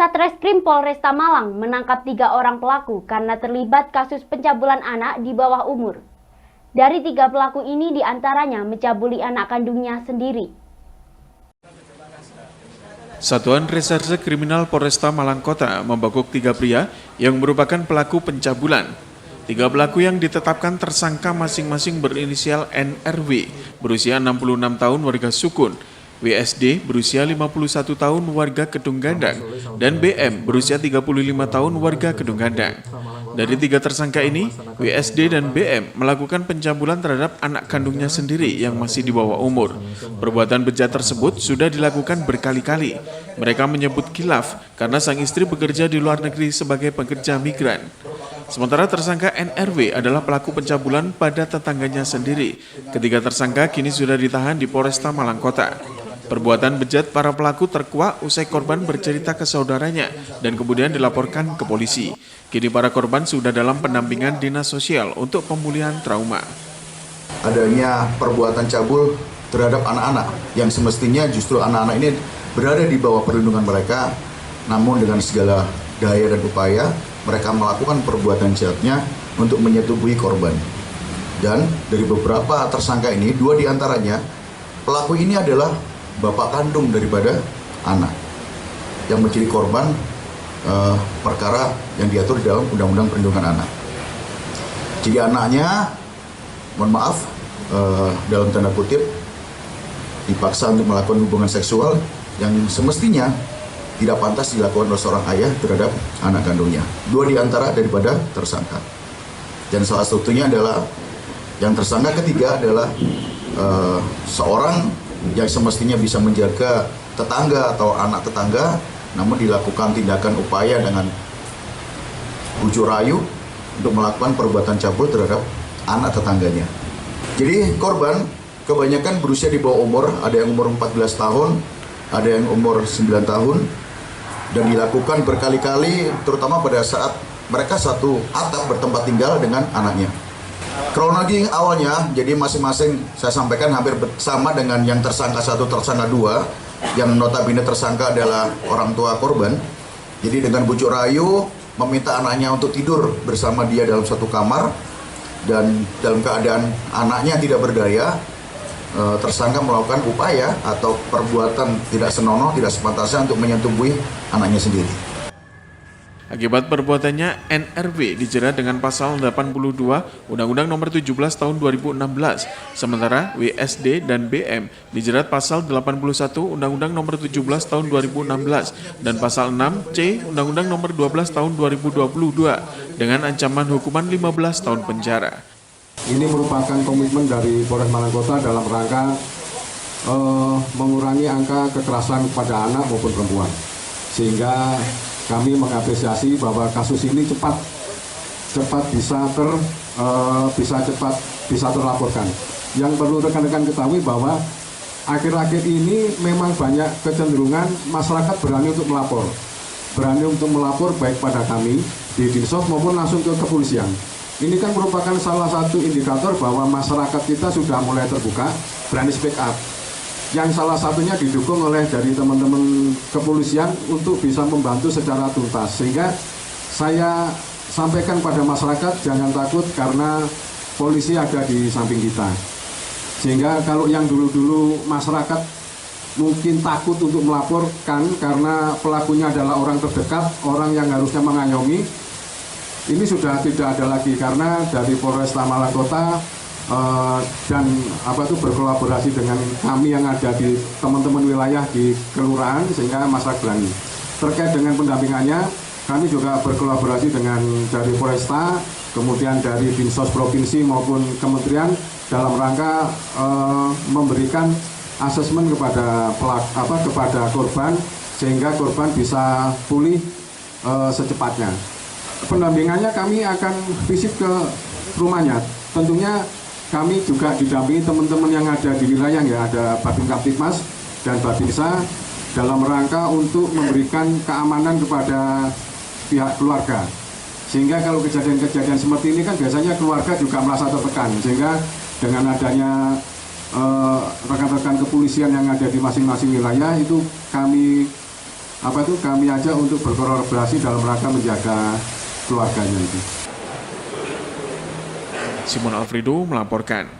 Satreskrim Polresta Malang menangkap 3 orang pelaku karena terlibat kasus pencabulan anak di bawah umur. Dari 3 pelaku ini diantaranya mencabuli anak kandungnya sendiri. Satuan Reserse Kriminal Polresta Malang Kota membekuk 3 pria yang merupakan pelaku pencabulan. 3 pelaku yang ditetapkan tersangka masing-masing berinisial NRW, berusia 66 tahun warga Sukun, WSD berusia 51 tahun warga Kedung Gandang, dan BM berusia 35 tahun warga Kedung Gandang. Dari 3 tersangka ini, WSD dan BM melakukan pencabulan terhadap anak kandungnya sendiri yang masih di bawah umur. Perbuatan bejat tersebut sudah dilakukan berkali-kali. Mereka menyebut khilaf karena sang istri bekerja di luar negeri sebagai pekerja migran. Sementara tersangka NRW adalah pelaku pencabulan pada tetangganya sendiri. Ketiga tersangka kini sudah ditahan di Polresta Malang Kota. Perbuatan bejat para pelaku terkuak usai korban bercerita ke saudaranya dan kemudian dilaporkan ke polisi. Kini para korban sudah dalam pendampingan dinas sosial untuk pemulihan trauma. Adanya perbuatan cabul terhadap anak-anak yang semestinya justru anak-anak ini berada di bawah perlindungan mereka, namun dengan segala daya dan upaya mereka melakukan perbuatan jahatnya untuk menyetubuhi korban. Dan dari beberapa tersangka ini, 2 diantaranya pelaku ini adalah bapak kandung daripada anak yang menjadi korban perkara yang diatur di dalam Undang-Undang Perlindungan Anak. Jadi anaknya, mohon maaf, dalam tanda kutip, dipaksa untuk melakukan hubungan seksual yang semestinya tidak pantas dilakukan oleh seorang ayah terhadap anak kandungnya. 2 di antara daripada tersangka. Dan salah satunya adalah yang tersangka ketiga adalah seorang yang semestinya bisa menjaga tetangga atau anak tetangga, namun dilakukan tindakan upaya dengan bujuk rayu untuk melakukan perbuatan cabul terhadap anak tetangganya. Jadi korban kebanyakan berusia di bawah umur, ada yang umur 14 tahun, ada yang umur 9 tahun, dan dilakukan berkali-kali terutama pada saat mereka satu atap bertempat tinggal dengan anaknya. Kronologi awalnya, jadi masing-masing saya sampaikan hampir sama dengan yang tersangka 1, tersangka 2, yang notabene tersangka adalah orang tua korban. Jadi dengan bujuk rayu meminta anaknya untuk tidur bersama dia dalam satu kamar, dan dalam keadaan anaknya tidak berdaya, tersangka melakukan upaya atau perbuatan tidak senonoh, tidak sepantasnya untuk menyetubuhi anaknya sendiri. Akibat perbuatannya, NRW dijerat dengan pasal 82 Undang-Undang Nomor 17 Tahun 2016. Sementara WSD dan BM dijerat pasal 81 Undang-Undang Nomor 17 Tahun 2016 dan pasal 6C Undang-Undang Nomor 12 Tahun 2022 dengan ancaman hukuman 15 tahun penjara. Ini merupakan komitmen dari Polres Malang Kota dalam rangka mengurangi angka kekerasan kepada anak maupun perempuan. Sehingga kami mengapresiasi bahwa kasus ini cepat bisa terlaporkan. Yang perlu rekan-rekan ketahui bahwa akhir-akhir ini memang banyak kecenderungan masyarakat berani untuk melapor baik pada kami di Dinsos maupun langsung ke kepolisian. Ini kan merupakan salah satu indikator bahwa masyarakat kita sudah mulai terbuka, berani speak up. Yang salah satunya didukung oleh dari teman-teman kepolisian untuk bisa membantu secara tuntas. Sehingga saya sampaikan pada masyarakat jangan takut karena polisi ada di samping kita. Sehingga kalau yang dulu-dulu masyarakat mungkin takut untuk melaporkan karena pelakunya adalah orang terdekat, orang yang harusnya mengayomi, ini sudah tidak ada lagi karena dari Polresta Malang Kota dan berkolaborasi dengan kami yang ada di teman-teman wilayah di kelurahan sehingga masyarakat berani. Terkait dengan pendampingannya, kami juga berkolaborasi dengan dari Polresta, kemudian dari Dinsos Provinsi maupun Kementerian dalam rangka memberikan asesmen kepada kepada korban sehingga korban bisa pulih secepatnya. Pendampingannya kami akan visit ke rumahnya. Tentunya kami juga didampingi teman-teman yang ada di wilayah, ya, ada Babin Kaptipmas dan Babinsa dalam rangka untuk memberikan keamanan kepada pihak keluarga. Sehingga kalau kejadian-kejadian seperti ini kan biasanya keluarga juga merasa tertekan. Sehingga dengan adanya rekan-rekan kepolisian yang ada di masing-masing wilayah itu kami kami ajak untuk berkolaborasi dalam rangka menjaga keluarganya itu. Simon Alfredo melaporkan.